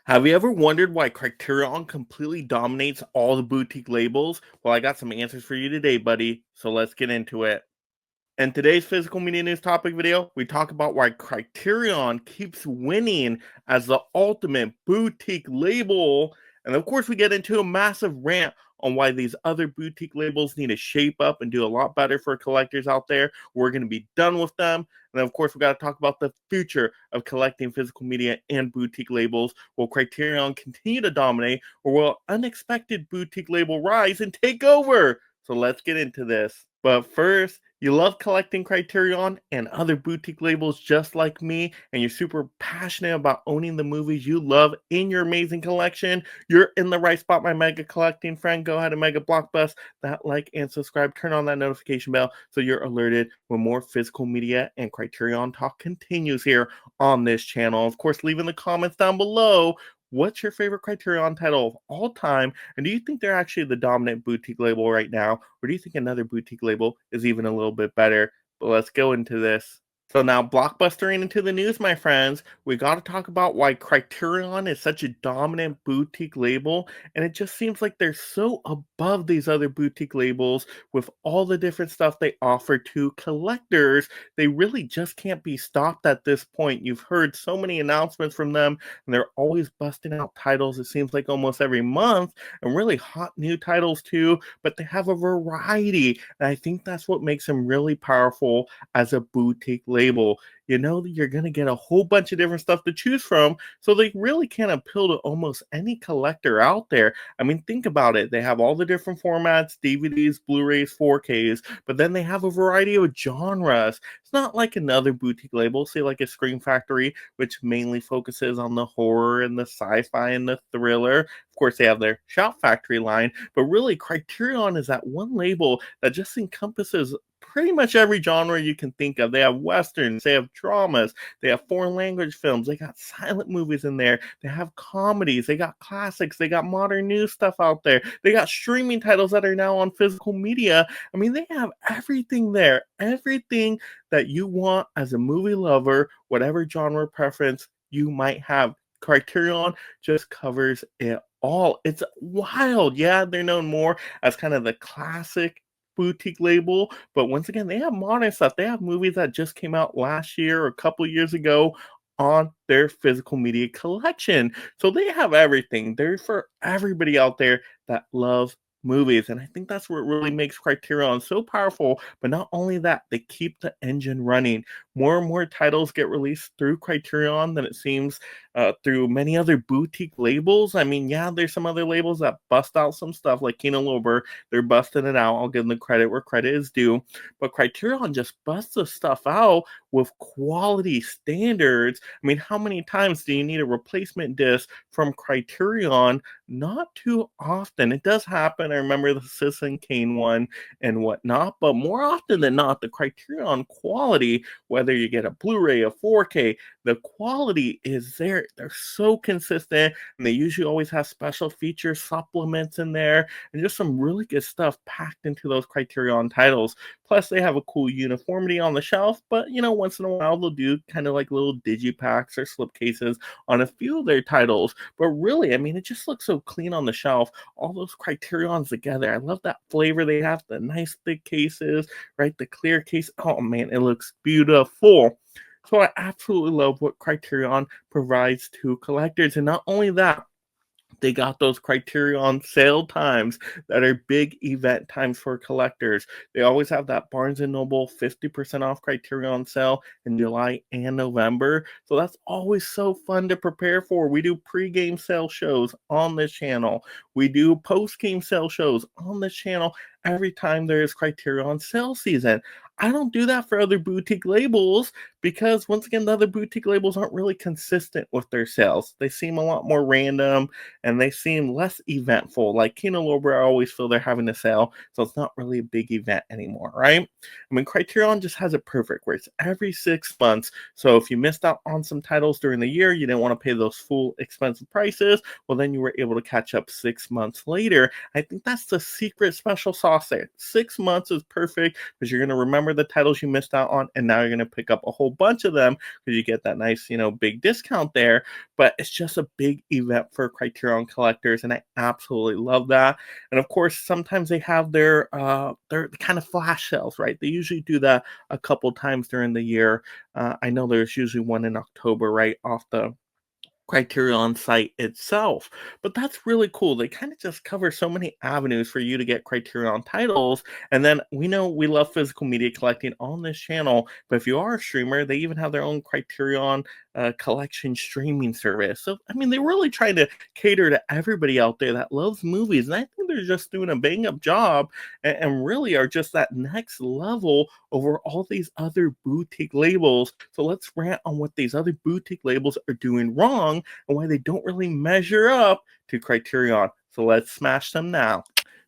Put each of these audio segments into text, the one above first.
Have you ever wondered why Criterion completely dominates all the boutique labels? Well, I got some answers for you today, buddy. So let's get into it. In today's physical media news topic video, we talk about why Criterion keeps winning as the ultimate boutique label. And of course, we get into a massive rant on why these other boutique labels need to shape up and do a lot better for collectors out there. We're going to be done with them. And of course, we got to talk about the future of collecting physical media and boutique labels. Will Criterion continue to dominate, or will unexpected boutique label rise and take over? So let's get into this. But first, you love collecting Criterion and other boutique labels just like me, and you're super passionate about owning the movies you love in your amazing collection, you're in the right spot, my mega collecting friend. Go ahead and mega blockbust that like and subscribe. Turn on that notification bell so you're alerted when more physical media and Criterion talk continues here on this channel. Of course, leave in the comments down below what's your favorite Criterion title of all time, and do you think they're actually the dominant boutique label right now, or do you think another boutique label is even a little bit better? But let's go into this. So now, blockbustering into the news, my friends, we got to talk about why Criterion is such a dominant boutique label, and it just seems like they're so above these other boutique labels with all the different stuff they offer to collectors. They really just can't be stopped at this point. You've heard so many announcements from them, and they're always busting out titles, it seems like almost every month, and really hot new titles too, but they have a variety, and I think that's what makes them really powerful as a boutique label. You know that you're going to get a whole bunch of different stuff to choose from, so they really can appeal to almost any collector out there. I mean, think about it. They have all the different formats, DVDs, Blu-rays, 4Ks, but then they have a variety of genres. It's not like another boutique label, say like a Scream Factory, which mainly focuses on the horror and the sci-fi and the thriller. Of course, they have their Shout Factory line, but really Criterion is that one label that just encompasses pretty much every genre you can think of. They have westerns, they have dramas, they have foreign language films, they got silent movies in there, they have comedies, they got classics, they got modern new stuff out there, they got streaming titles that are now on physical media. I mean, they have everything there, everything that you want as a movie lover, whatever genre preference you might have. Criterion just covers it all. It's wild. Yeah, they're known more as kind of the classic boutique label, but once again, they have modern stuff. They have movies that just came out last year or a couple years ago on their physical media collection. So they have everything. They're for everybody out there that loves movies. And I think that's what really makes Criterion so powerful. But not only that, they keep the engine running. More and more titles get released through Criterion than it seems through many other boutique labels. I mean, yeah, there's some other labels that bust out some stuff like Kino Lorber. They're busting it out. I'll give them the credit where credit is due. But Criterion just busts the stuff out with quality standards. I mean, how many times do you need a replacement disc from Criterion? Not too often. It does happen. I remember the Citizen Kane one and whatnot, but more often than not, the Criterion quality, whether you get a Blu-ray, a 4K, the quality is there. They're so consistent, and they usually always have special feature supplements in there, and just some really good stuff packed into those Criterion titles. Plus, they have a cool uniformity on the shelf, but you know, once in a while they'll do kind of like little digipacks or slipcases on a few of their titles. But really, I mean, it just looks so clean on the shelf. All those Criterions together. I love that flavor they have, the nice thick cases, right? The clear case. Oh man, it looks beautiful. So I absolutely love what Criterion provides to collectors. And not only that, they got those Criterion sale times that are big event times for collectors. They always have that Barnes & Noble 50% off Criterion sale in July and November. So that's always so fun to prepare for. We do pre-game sale shows on this channel. We do post-game sale shows on this channel every time there is Criterion sale season. I don't do that for other boutique labels because, once again, the other boutique labels aren't really consistent with their sales. They seem a lot more random and they seem less eventful. Like Kino Lorber, I always feel they're having a sale, so it's not really a big event anymore, right? I mean, Criterion just has it perfect where it's every 6 months. So if you missed out on some titles during the year, you didn't want to pay those full expensive prices, well, then you were able to catch up 6 months later. I think that's the secret special sauce there. 6 months is perfect because you're going to remember remember the titles you missed out on, and now you're going to pick up a whole bunch of them because you get that nice, big discount there. But it's just a big event for Criterion collectors, and I absolutely love that. And of course, sometimes they have their kind of flash sales, right? They usually do that a couple times during the year. I know there's usually one in October, right off the Criterion site itself. But that's really cool. They kind of just cover so many avenues for you to get Criterion titles. And then we know we love physical media collecting on this channel. But if you are a streamer, they even have their own Criterion collection streaming service. So, I mean, they're really trying to cater to everybody out there that loves movies. And I think they're just doing a bang up job and really are just that next level over all these other boutique labels. So let's rant on what these other boutique labels are doing wrong and why they don't really measure up to Criterion. So let's smash them now.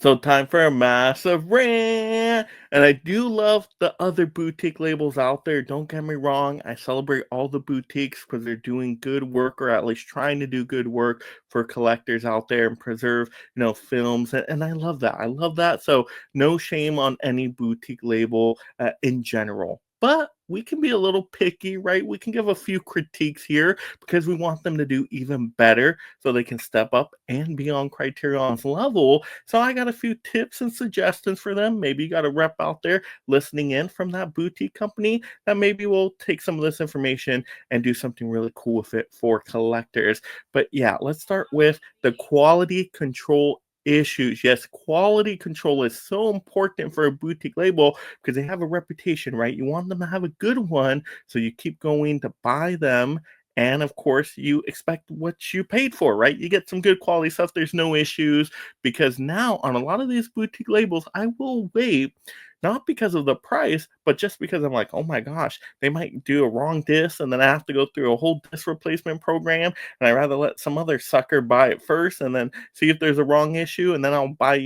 So time for a massive rant. And I do love the other boutique labels out there. Don't get me wrong. I celebrate all the boutiques because they're doing good work, or at least trying to do good work for collectors out there and preserve, films. And I love that. I love that. So no shame on any boutique label in general. But we can be a little picky, right? We can give a few critiques here because we want them to do even better so they can step up and be on Criterion's level. So I got a few tips and suggestions for them. Maybe you got a rep out there listening in from that boutique company that maybe will take some of this information and do something really cool with it for collectors. But yeah, let's start with the quality control issues. Yes, quality control is so important for a boutique label because they have a reputation, right? You want them to have a good one, so you keep going to buy them. And of course, you expect what you paid for, right? You get some good quality stuff. There's no issues because now on a lot of these boutique labels, I will wait not because of the price, but just because I'm like, oh my gosh, they might do a wrong disc and then I have to go through a whole disc replacement program. And I'd rather let some other sucker buy it first and then see if there's a wrong issue. And then I'll buy,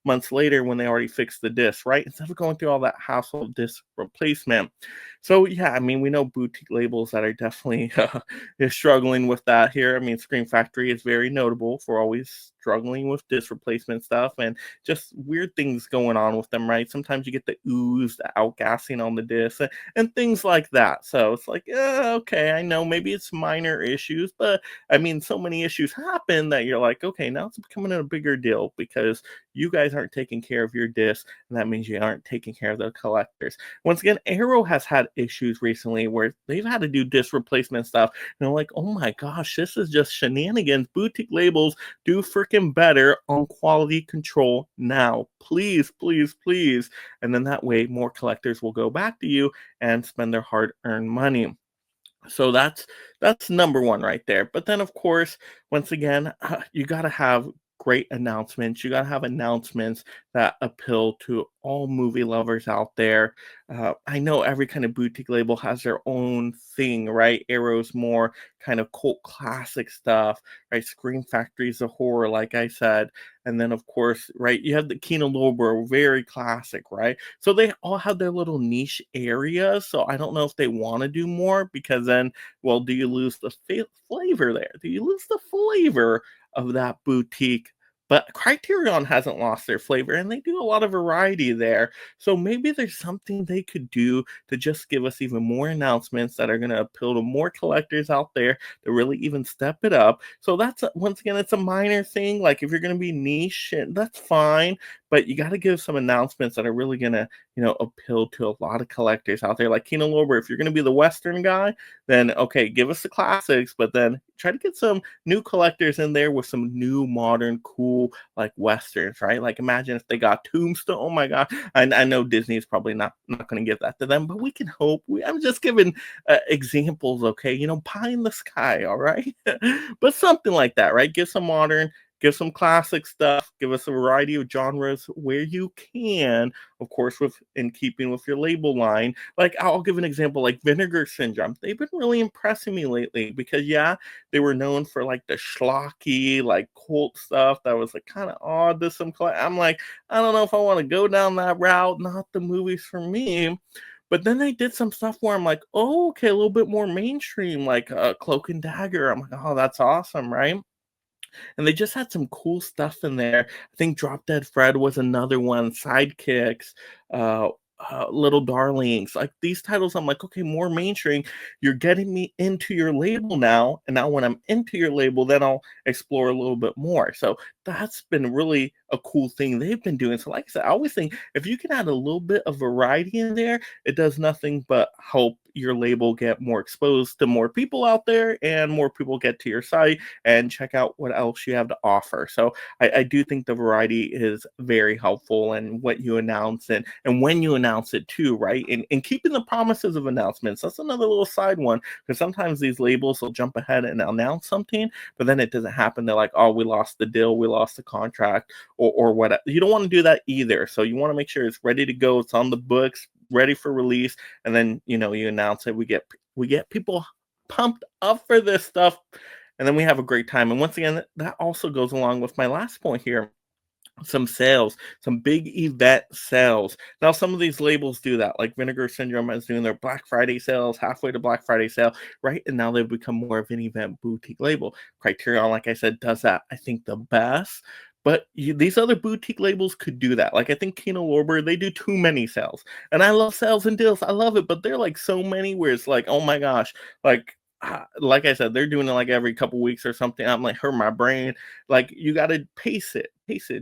months later when they already fixed the disc, right? Instead of going through all that hassle of disc replacement. So, yeah, I mean, we know boutique labels that are definitely is struggling with that here. I mean, Scream Factory is very notable for always struggling with disc replacement stuff and just weird things going on with them, right? Sometimes you get the ooze, the outgassing on the disc, and things like that. So it's like, okay, I know maybe it's minor issues, but I mean, so many issues happen that you're like, okay, now it's becoming a bigger deal because you guys aren't taking care of your disc, and that means you aren't taking care of the collectors. Once again, Arrow has had issues recently where they've had to do disc replacement stuff, and they're like, oh my gosh, this is just shenanigans. Boutique labels do freaking better on quality control now. Please, please, please. And then that way more collectors will go back to you and spend their hard-earned money. So that's number one right there. But then, of course, once again, you got to have great announcements. You got to have announcements that appeal to all movie lovers out there. I know every kind of boutique label has their own thing, right? Arrow's more kind of cult classic stuff, right? Scream Factory's a horror, like I said. And then, of course, right, you have the Kino Lorber, very classic, right? So they all have their little niche areas. So I don't know if they want to do more because then, well, do you lose the flavor there? Do you lose the flavor of that boutique? But Criterion hasn't lost their flavor and they do a lot of variety there. So maybe there's something they could do to just give us even more announcements that are going to appeal to more collectors out there to really even step it up. So once again, it's a minor thing. Like if you're going to be niche, that's fine, but you got to give some announcements that are really going to, appeal to a lot of collectors out there. Like Kino Lorber, if you're going to be the Western guy, then okay, give us the classics, but then try to get some new collectors in there with some new, modern, cool, like Westerns, right? Like imagine if they got Tombstone. Oh my God. I know Disney is probably not going to give that to them, but we can hope. I'm just giving examples, okay? Pie in the sky, all right? But something like that, right? Give some modern, give some classic stuff, give us a variety of genres where you can, of course, in keeping with your label line. Like I'll give an example, like Vinegar Syndrome. They've been really impressing me lately because yeah, they were known for like the schlocky, like cult stuff that was like kind of odd to some. I'm like, I don't know if I want to go down that route. Not the movies for me. But then they did some stuff where I'm like, oh, okay, a little bit more mainstream, like Cloak and Dagger. I'm like, oh, that's awesome, right? And they just had some cool stuff in there. I think Drop Dead Fred was another one. Sidekicks, Little Darlings, like these titles. I'm like, okay, more mainstream. You're getting me into your label now, and now when I'm into your label, then I'll explore a little bit more. So that's been really a cool thing they've been doing. So, like I said, I always think if you can add a little bit of variety in there, it does nothing but help your label get more exposed to more people out there, and more people get to your site and check out what else you have to offer. So I do think the variety is very helpful, and what you announce, and when you announce it too, right? And keeping the promises of announcements. That's another little side one, because sometimes these labels will jump ahead and announce something, but then it doesn't happen. They're like, oh, we lost the deal, we lost the contract, or what. You don't want to do that either. So you want to make sure it's ready to go, it's on the books, ready for release, and then you announce it. We get people pumped up for this stuff, and then we have a great time. And once again, that also goes along with my last point here, some sales, some big event sales. Now, some of these labels do that, like Vinegar Syndrome is doing their Black Friday sales, halfway to Black Friday sale, right? And now they've become more of an event boutique label. Criterion, like I said, does that, I think, the best. But these other boutique labels could do that. Like, I think Kino Lorber, they do too many sales. And I love sales and deals. I love it. But they're like so many where it's like, oh my gosh, like I said, they're doing it like every couple weeks or something. I'm like, hurt my brain. Like, you got to pace it.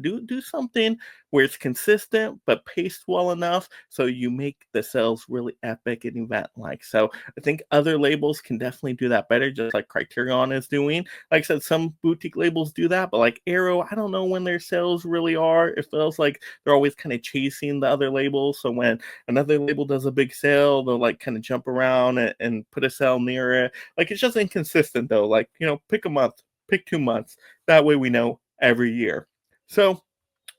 Do something where it's consistent but paced well enough so you make the sales really epic and event like. So I think other labels can definitely do that better, just like Criterion is doing. Like I said, some boutique labels do that, but like Arrow, I don't know when their sales really are. It feels like they're always kind of chasing the other labels. So when another label does a big sale, they'll like kind of jump around and put a sale near it. Like, it's just inconsistent though. Like, pick a month, pick 2 months. That way we know every year. So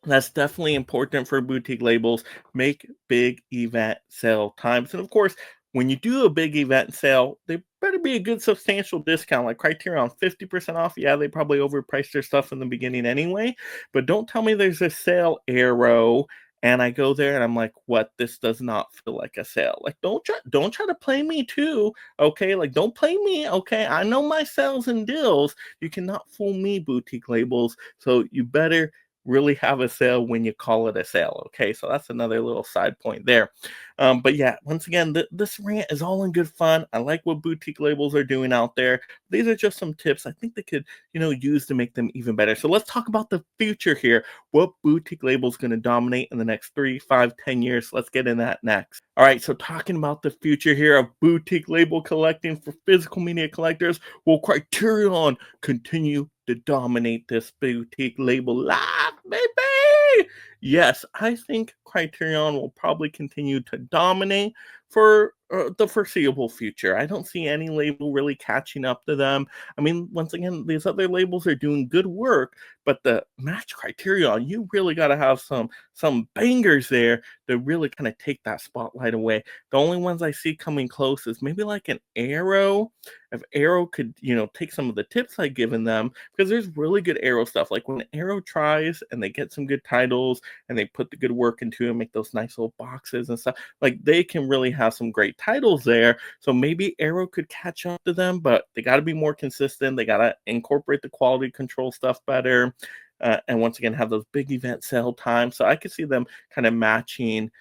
that's definitely important for boutique labels. Make big event sale times. And of course, when you do a big event sale, they better be a good substantial discount. Like Criterion, 50% off. Yeah, they probably overpriced their stuff in the beginning anyway. But don't tell me there's a sale arrow and I go there and I'm like, what? This does not feel like a sale. Like, don't try to play me too. Okay. Like, don't play me. Okay. I know my sales and deals. You cannot fool me, boutique labels. So you better really have a sale when you call it a sale. Okay, so that's another little side point there. But yeah, once again, this rant is all in good fun. I like what boutique labels are doing out there. These are just some tips I think they could, use to make them even better. So let's talk about the future here. What boutique label is going to dominate in the next 3, 5, 10 years? Let's get in that next. All right, so talking about the future here of boutique label collecting for physical media collectors, will Criterion continue to dominate this boutique label live, baby? Yes, I think Criterion will probably continue to dominate for the foreseeable future. I don't see any label really catching up to them. I mean, once again, these other labels are doing good work, but the match Criterion, you really got to have some bangers there to really kind of take that spotlight away. The only ones I see coming close is maybe like an Arrow. If Arrow could, take some of the tips I've given them, because there's really good Arrow stuff. Like when Arrow tries and they get some good titles and they put the good work into it, make those nice little boxes and stuff, like they can really have some great titles there. So maybe Arrow could catch up to them, but they got to be more consistent. They got to incorporate the quality control stuff better. And once again, have those big event sale times. So I could see them kind of matching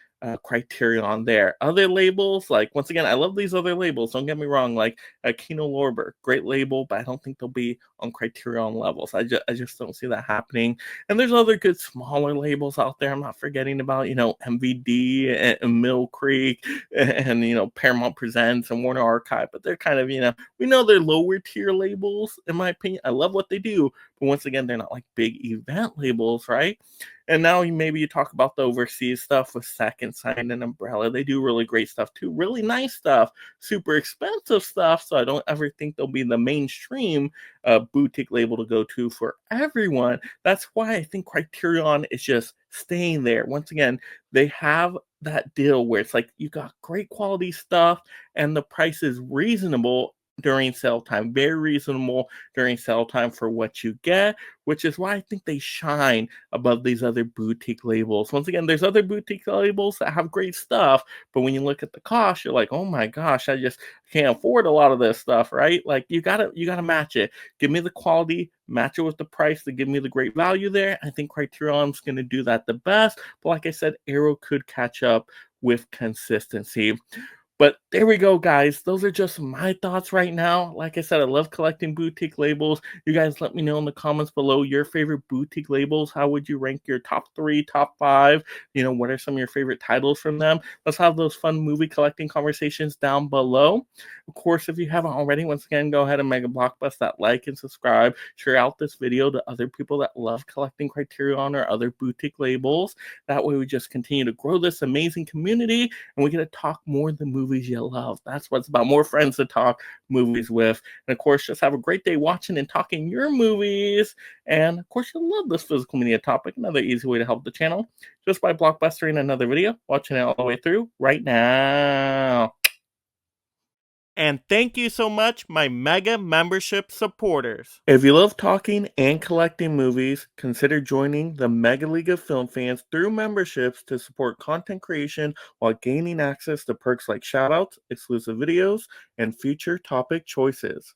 Criterion there. Other labels, like, once again, I love these other labels. Don't get me wrong, like Kino Lorber, great label, but I don't think they'll be on Criterion levels. I just don't see that happening. And there's other good smaller labels out there. I'm not forgetting about, MVD and Mill Creek and Paramount Presents and Warner Archive, but they're kind of, we know they're lower tier labels, in my opinion. I love what they do, but once again, they're not like big event labels, right? And now maybe you talk about the overseas stuff with Second Sight and Umbrella. They do really great stuff too. Really nice stuff, super expensive stuff. So I don't ever think they'll be the mainstream boutique label to go to for everyone. That's why I think Criterion is just staying there. Once again, they have that deal where it's like you got great quality stuff and the price is reasonable during sale time, very reasonable during sale time for what you get, which is why I think they shine above these other boutique labels. Once again, there's other boutique labels that have great stuff, but when you look at the cost, you're like, oh my gosh, I just can't afford a lot of this stuff, right? Like, you gotta match it. Give me the quality, match it with the price to give me the great value there. I think Criterion's gonna do that the best. But like I said, Arrow could catch up with consistency. But there we go, guys. Those are just my thoughts right now. Like I said, I love collecting boutique labels. You guys let me know in the comments below your favorite boutique labels. How would you rank your top 3, top 5? What are some of your favorite titles from them? Let's have those fun movie collecting conversations down below. Of course, if you haven't already, once again, go ahead and mega blockbuster that like and subscribe. Share out this video to other people that love collecting Criterion or other boutique labels. That way we just continue to grow this amazing community and we get to talk more of the movies you love. That's what it's about. More friends to talk movies with. And of course, just have a great day watching and talking your movies. And of course, you'll love this physical media topic. Another easy way to help the channel just by blockbustering another video, watching it all the way through right now. And thank you so much, my mega membership supporters. If you love talking and collecting movies, consider joining the Mega League of Film Fans through memberships to support content creation while gaining access to perks like shoutouts, exclusive videos, and future topic choices.